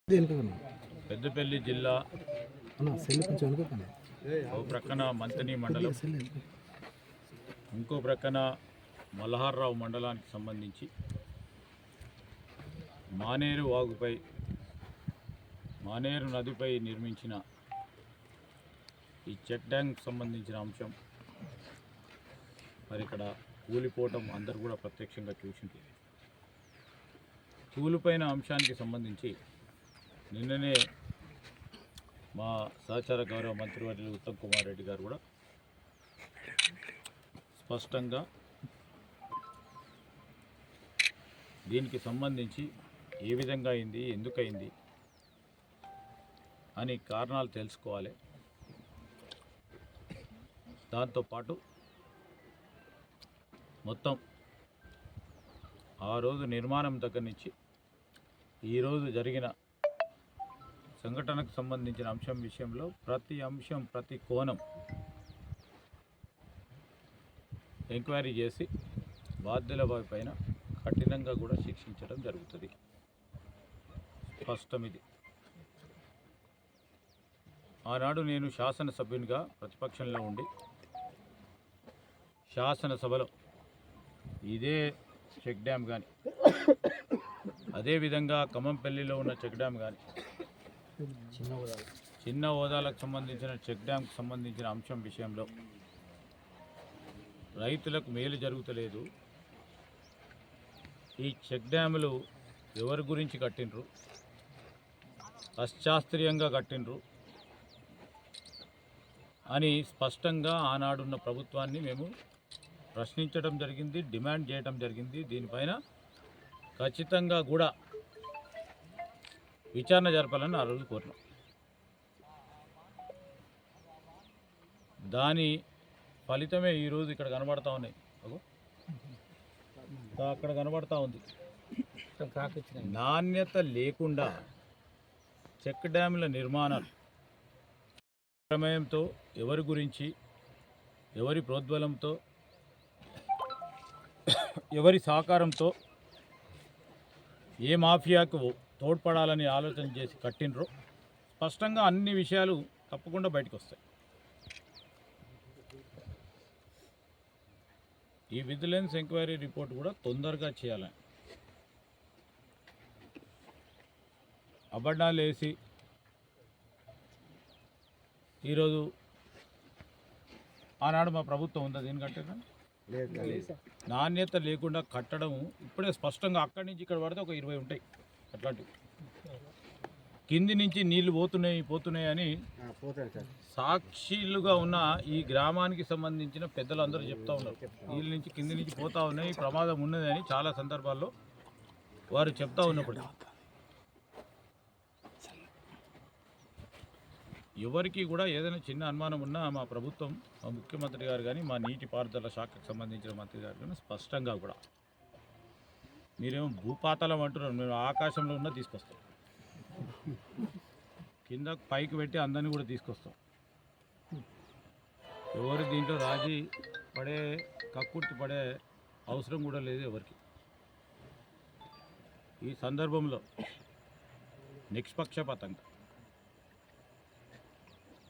పెద్దపల్లి జిల్లా ఓ ప్రక్కన మంతని మండలం, ఇంకో ప్రక్కన మల్హార్రావు మండలానికి సంబంధించి మానేరు వాగుపై, మానేరు నదిపై నిర్మించిన ఈ చెక్ డ్యాంకి సంబంధించిన అంశం మరి ఇక్కడ కూలిపోవటం అందరూ కూడా ప్రత్యక్షంగా చూసింది. కూలిపోయిన అంశానికి సంబంధించి నిన్ననే మా సహచార గౌరవ మంత్రివర్యులు ఉత్తమ్ కుమార్ రెడ్డి గారు కూడా స్పష్టంగా దీనికి సంబంధించి ఏ విధంగా అయింది, ఎందుకయింది అని కారణాలు తెలుసుకోవాలి. దాంతోపాటు మొత్తం ఆ రోజు నిర్మాణం దగ్గర నుంచి ఈరోజు జరిగిన సంఘటనకు సంబంధించిన అంశం విషయంలో ప్రతి అంశం, ప్రతి కోణం ఎంక్వైరీ చేసి బాధ్యుల పైన కఠినంగా కూడా శిక్షించడం జరుగుతుంది. స్పష్టం ఇది. ఆనాడు నేను శాసనసభ్యునిగా ప్రతిపక్షంలో ఉండి శాసనసభలో ఇదే చెక్ డ్యామ్ కానీ, అదేవిధంగా ఖమ్మంపల్లిలో ఉన్న చెక్ డ్యామ్ కానీ, చిన్న హోదాలకు సంబంధించిన చెక్ డ్యామ్కి సంబంధించిన అంశం విషయంలో రైతులకు మేలు జరుగుతలేదు. ఈ చెక్ డ్యాములు ఎవరి గురించి కట్టినరు, అశాస్త్రీయంగా కట్టినరు అని స్పష్టంగా ఆనాడున్న ప్రభుత్వాన్ని మేము ప్రశ్నించడం జరిగింది, డిమాండ్ చేయడం జరిగింది. దీనిపైన ఖచ్చితంగా కూడా విచారణ జరపాలని ఆ రోజు కోరినాం. దాని ఫలితమే ఈరోజు ఇక్కడ కనబడతా ఉన్నాయి. అక్కడ కనబడతా ఉంది. నాణ్యత లేకుండా చెక్ డ్యాముల నిర్మాణాలు ప్రమేయంతో, ఎవరి గురించి, ఎవరి ప్రోద్బలంతో, ఎవరి సహకారంతో, ఏ మాఫియాకు తోడ్పడాలని ఆలోచన చేసి కట్టినరో స్పష్టంగా అన్ని విషయాలు తప్పకుండా బయటకు వస్తాయి. ఈ విజిలెన్స్ ఎంక్వైరీ రిపోర్ట్ కూడా తొందరగా చేయాలని, అబద్ధాలు వేసి ఈరోజు ఆనాడు మా ప్రభుత్వం ఉందా దీనికంటే నాణ్యత లేకుండా కట్టడం ఇప్పుడే స్పష్టంగా అక్కడి నుంచి ఇక్కడ పడితే ఒక 20 ఉంటాయి అట్లాంటివి. కింది నుంచి నీళ్లు పోతున్నాయి అని సాక్షులుగా ఉన్న ఈ గ్రామానికి సంబంధించిన పెద్దలందరూ చెప్తా ఉన్నారు. నీళ్ళ నుంచి కింది నుంచి పోతా ఉన్నాయి, ప్రమాదం ఉన్నదని చాలా సందర్భాల్లో వారు చెప్తా ఉన్నప్పుడు ఎవరికి కూడా ఏదైనా చిన్న అనుమానం ఉన్నా మా ప్రభుత్వం, మా ముఖ్యమంత్రి గారు కానీ, మా నీటిపారుదల శాఖకు సంబంధించిన మంత్రి గారు కానీ స్పష్టంగా కూడా మీరేమో భూపాతాళం అంటున్నారు, మేము ఆకాశంలో ఉన్న తీసుకొస్తాం, కింద పైకి పెట్టి అందరినీ కూడా తీసుకొస్తాం. ఎవరు దీంట్లో రాజీ పడే, కక్కుర్తి పడే అవసరం కూడా లేదు ఎవరికి. ఈ సందర్భంలో నిష్పక్షపాతంగా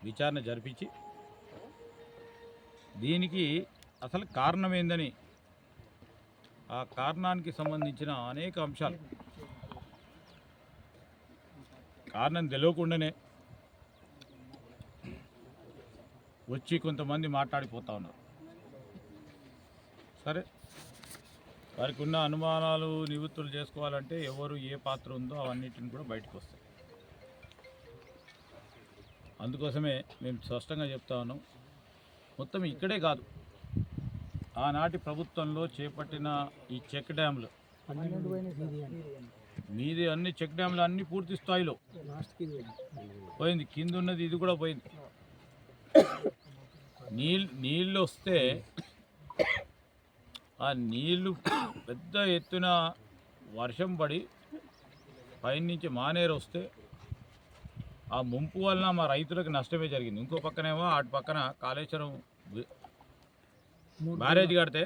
విచారణ జరిపించి దీనికి అసలు కారణం ఏందని, ఆ కారణానికి సంబంధించిన అనేక అంశాలు కారణం తెలియకుండానే వచ్చి కొంతమంది మాట్లాడిపోతూ ఉన్నారు. సరే, వారికి ఉన్న అనుమానాలు నివృత్తులు చేసుకోవాలంటే ఎవరు ఏ పాత్ర ఉందో అవన్నిటిని కూడా బయటకు వస్తాయి. అందుకోసమే మేము స్పష్టంగా చెప్తా ఉన్నాం, మొత్తం ఇక్కడే కాదు, ఆనాటి ప్రభుత్వంలో చేపట్టిన ఈ చెక్ డ్యాములు మీది అన్ని చెక్ డ్యాములు అన్నీ పూర్తి స్థాయిలో పోయింది. కింద ఉన్నది ఇది కూడా పోయింది. నీళ్ళు వస్తే ఆ నీళ్లు పెద్ద ఎత్తున వర్షం పడి పైనుంచి మానేరు వస్తే ఆ ముంపు వలన మా రైతులకు నష్టమే జరిగింది. ఇంకో పక్కనేమో అటు పక్కన కాళేశ్వరం బ్యారేజ్ కడితే,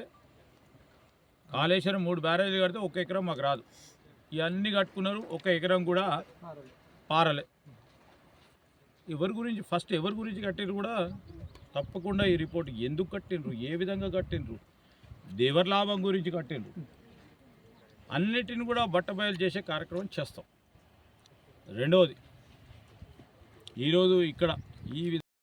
కాళేశ్వరం 3 బ్యారేజీలు కడితే 1 ఎకరం మాకు రాదు. ఇవన్నీ కట్టుకున్నారు, 1 ఎకరం కూడా పారలే. ఎవరి గురించి కట్టిండ్రు కూడా తప్పకుండా ఈ రిపోర్ట్ ఎందుకు కట్టిండ్రు, ఏ విధంగా కట్టిండ్రు, ఎవరి లాభం గురించి కట్టిండ్రు అన్నిటిని కూడా బట్టబయలు చేసే కార్యక్రమం చేస్తాం. రెండవది, ఈరోజు ఇక్కడ ఈ